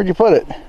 Where'd you put it?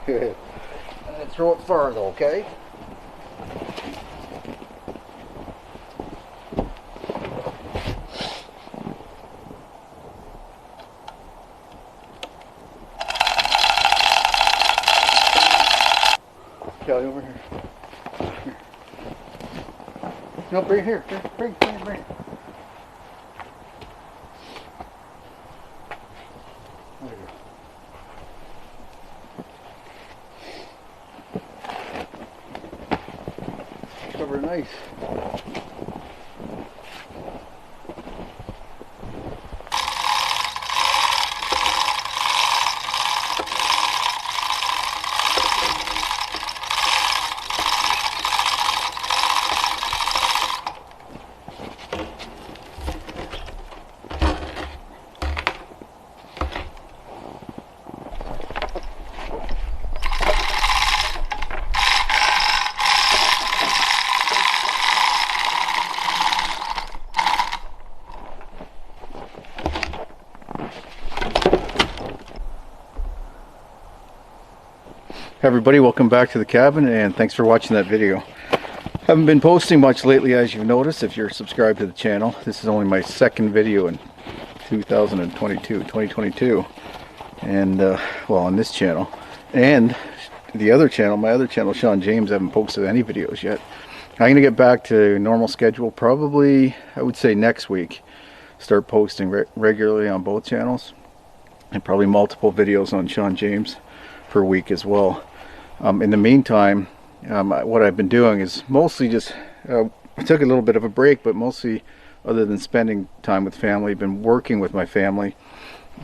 Good. And then throw it further, okay? Kelly, over here. Here. No, bring here. Bring. There you go. Cover nice. Hey everybody, welcome back to the cabin and thanks for watching that video. Haven't been posting much lately, as you've noticed if you're subscribed to the channel. This is only my second video in 2022 and well, on this channel and the other channel, my other channel, Sean James, I haven't posted any videos yet. I'm gonna get back to normal schedule probably, I would say next week. Start posting regularly on both channels and probably multiple videos on Sean James per week as well. In the meantime, what I've been doing is mostly just I took a little bit of a break, but mostly other than spending time with family, I've been working with my family,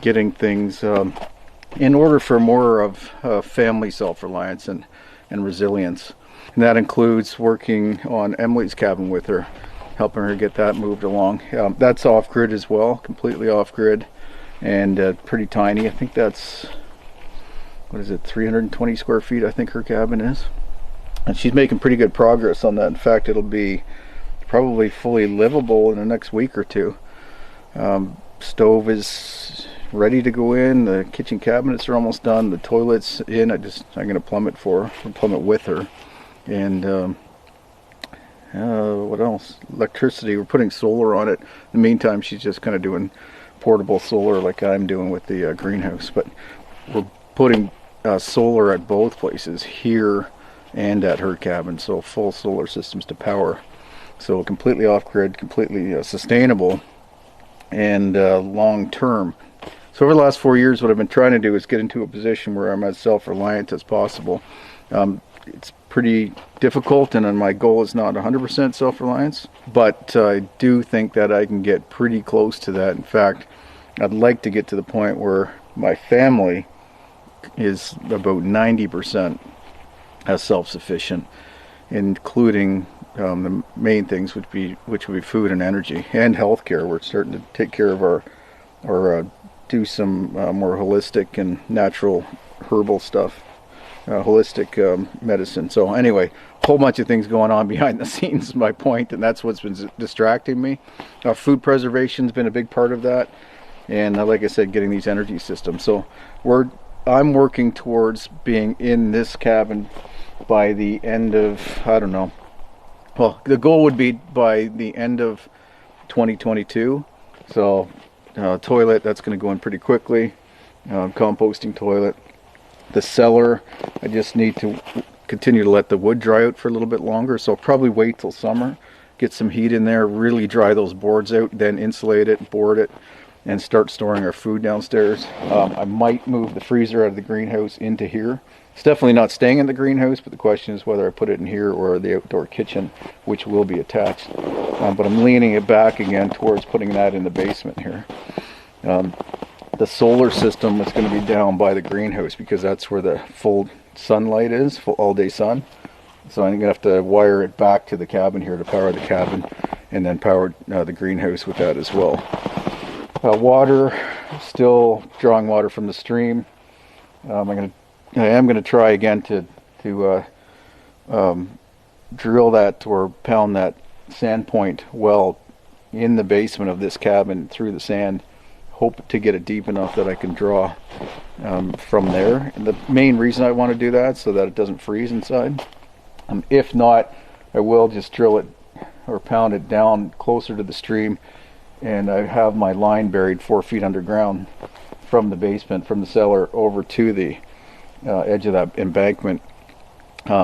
getting things in order for more of family self-reliance and resilience. And that includes working on Emily's cabin with her, helping her get that moved along. That's off-grid as well, completely off-grid and pretty tiny. I think that's, what is it, 320 square feet I think her cabin is, and she's making pretty good progress on that. In fact, it'll be probably fully livable in the next week or two. Stove is ready to go in, the kitchen cabinets are almost done, the toilet's in. I'm gonna plumb it with her. And what else? Electricity, we're putting solar on it. In the meantime, she's just kind of doing portable solar like I'm doing with the greenhouse, but we're putting solar at both places, here and at her cabin, so full solar systems to power. So completely off-grid, completely sustainable and long-term. So over the last 4 years, what I've been trying to do is get into a position where I'm as self-reliant as possible. It's pretty difficult, and my goal is not 100% self-reliance, but I do think that I can get pretty close to that. In fact, I'd like to get to the point where my family is about 90% as self-sufficient, including the main things which would be food and energy and healthcare. We're starting to take care of our do some more holistic and natural herbal stuff, holistic medicine. So anyway, a whole bunch of things going on behind the scenes is my point, and that's what's been distracting me. Food preservation's been a big part of that, and like I said, getting these energy systems. So I'm working towards being in this cabin by the end of, I don't know, well, the goal would be by the end of 2022. So toilet, that's going to go in pretty quickly. Composting toilet. The cellar, I just need to continue to let the wood dry out for a little bit longer, so I'll probably wait till summer, get some heat in there, really dry those boards out, then insulate it, board it, and start storing our food downstairs. I might move the freezer out of the greenhouse into here. It's definitely not staying in the greenhouse, but the question is whether I put it in here or the outdoor kitchen, which will be attached. But I'm leaning it back again towards putting that in the basement here. The solar system is going to be down by the greenhouse because that's where the full sunlight is, full all-day sun. So I'm going to have to wire it back to the cabin here to power the cabin, and then power the greenhouse with that as well. Water, still drawing water from the stream. I am going to try again to drill that or pound that sand point well in the basement of this cabin through the sand. Hope to get it deep enough that I can draw from there. And the main reason I want to do that is so that it doesn't freeze inside. If not, I will just drill it or pound it down closer to the stream, and I have my line buried 4 feet underground from the basement, from the cellar over to the edge of that embankment,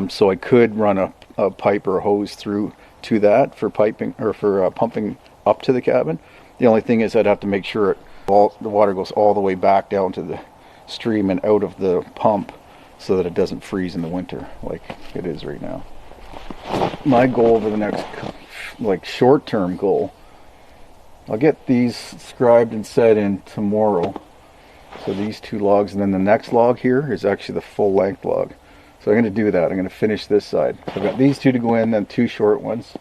so I could run a pipe or a hose through to that for piping or for pumping up to the cabin. The only thing is I'd have to make sure the water goes all the way back down to the stream and out of the pump so that it doesn't freeze in the winter like it is right now. My goal over the next, like, short-term goal, I'll get these scribed and set in tomorrow. So these 2 logs, and then the next log here is actually the full length log. So I'm going to do that. I'm going to finish this side. So I've got these 2 to go in, then 2 short ones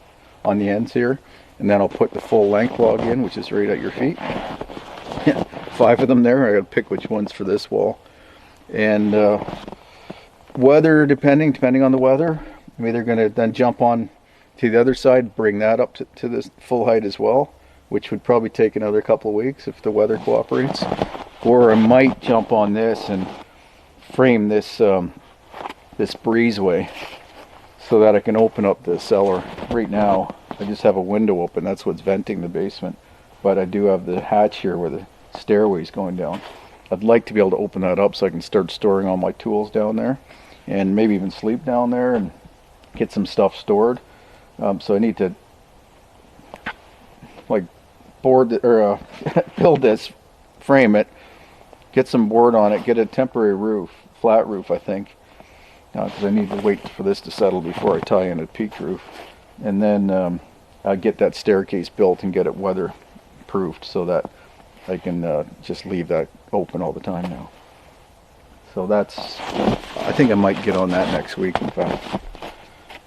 on the ends here, and then I'll put the full length log in, which is right at your feet. 5 of them there. I got to pick which ones for this wall. And weather, depending on the weather, I'm either going to then jump on to the other side, bring that up to this full height as well, which would probably take another couple of weeks if the weather cooperates. Or I might jump on this and frame this this breezeway so that I can open up the cellar. Right now I just have a window open, that's what's venting the basement, but I do have the hatch here where the stairway's going down. I'd like to be able to open that up so I can start storing all my tools down there, and maybe even sleep down there and get some stuff stored. So I need to, like, board or build this, frame it, get some board on it, get a temporary roof, flat roof I think, because I need to wait for this to settle before I tie in a peak roof, and then I'll get that staircase built and get it weather proofed so that I can just leave that open all the time now. So that's, I think I might get on that next week in fact,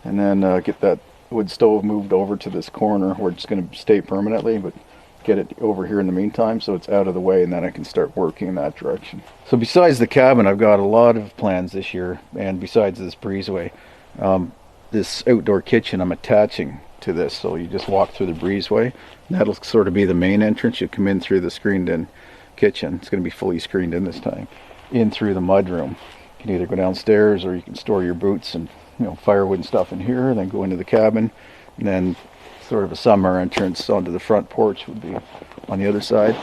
and then get that wood stove moved over to this corner where it's going to stay permanently, but get it over here in the meantime so it's out of the way, and then I can start working in that direction. So besides the cabin, I've got a lot of plans this year, and besides this breezeway, this outdoor kitchen I'm attaching to this, so you just walk through the breezeway. That'll sort of be the main entrance. You come in through the screened in kitchen. It's going to be fully screened in this time, in through the mudroom. You can either go downstairs or you can store your boots and, you know, firewood and stuff in here, and then go into the cabin, and then sort of a summer entrance onto the front porch would be on the other side.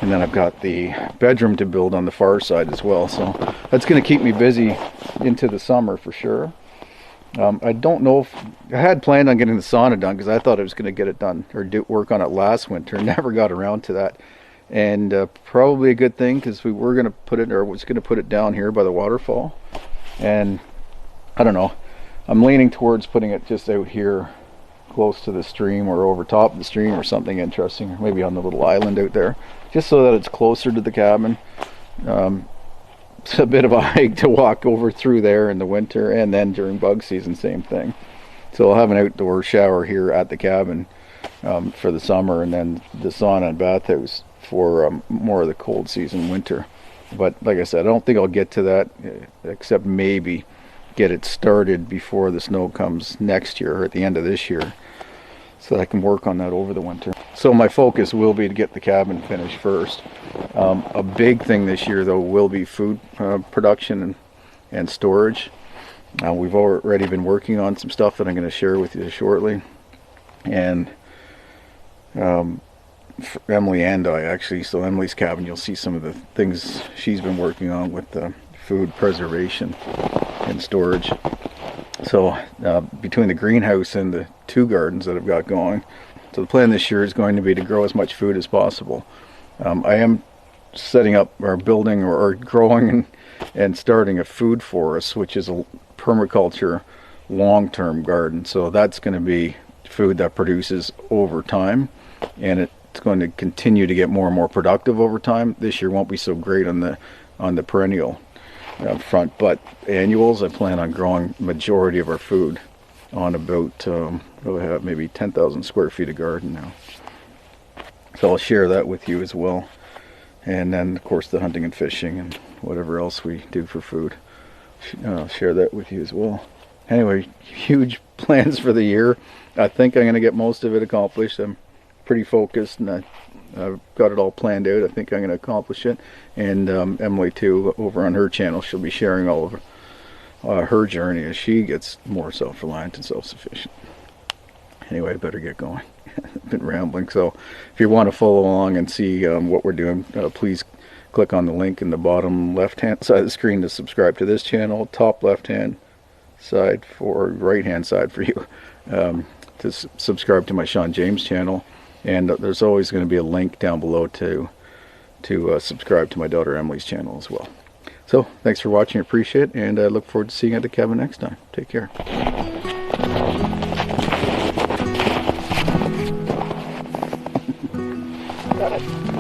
And then I've got the bedroom to build on the far side as well, so that's going to keep me busy into the summer for sure. I don't know if I had planned on getting the sauna done because I thought I was going to get it done or work on it last winter. Never got around to that, and probably a good thing because we were going to put it, or was going to put it down here by the waterfall, and I don't know, I'm leaning towards putting it just out here close to the stream or over top of the stream or something interesting, or maybe on the little island out there, just so that it's closer to the cabin. It's a bit of a hike to walk over through there in the winter, and then during bug season same thing. So I'll have an outdoor shower here at the cabin for the summer, and then the sauna and bathhouse for more of the cold season winter. But like I said, I don't think I'll get to that, except maybe get it started before the snow comes next year or at the end of this year, so that I can work on that over the winter. So my focus will be to get the cabin finished first. A big thing this year though will be food production and storage. We've already been working on some stuff that I'm going to share with you shortly, and for Emily and I actually. So Emily's cabin, you'll see some of the things she's been working on with the food preservation and storage. So between the greenhouse and the 2 gardens that I've got going, so the plan this year is going to be to grow as much food as possible. I am setting up or building or growing and starting a food forest, which is a permaculture long-term garden. So that's going to be food that produces over time, and it's going to continue to get more and more productive over time. This year won't be so great on the perennial front, but annuals, I plan on growing majority of our food on about we have maybe 10,000 square feet of garden now. So I'll share that with you as well. And then, of course, the hunting and fishing and whatever else we do for food. I'll share that with you as well. Anyway, huge plans for the year. I think I'm going to get most of it accomplished. I'm pretty focused, and I've got it all planned out. I think I'm going to accomplish it. And Emily, too, over on her channel, she'll be sharing all of her journey as she gets more self-reliant and self-sufficient. Anyway, I better get going. I've been rambling. So if you want to follow along and see what we're doing, please click on the link in the bottom left-hand side of the screen to subscribe to this channel, top left-hand side for right-hand side for you to subscribe to my Sean James channel. And there's always going to be a link down below to subscribe to my daughter Emily's channel as well. So thanks for watching, appreciate it, and I look forward to seeing you at the cabin next time. Take care. Got it.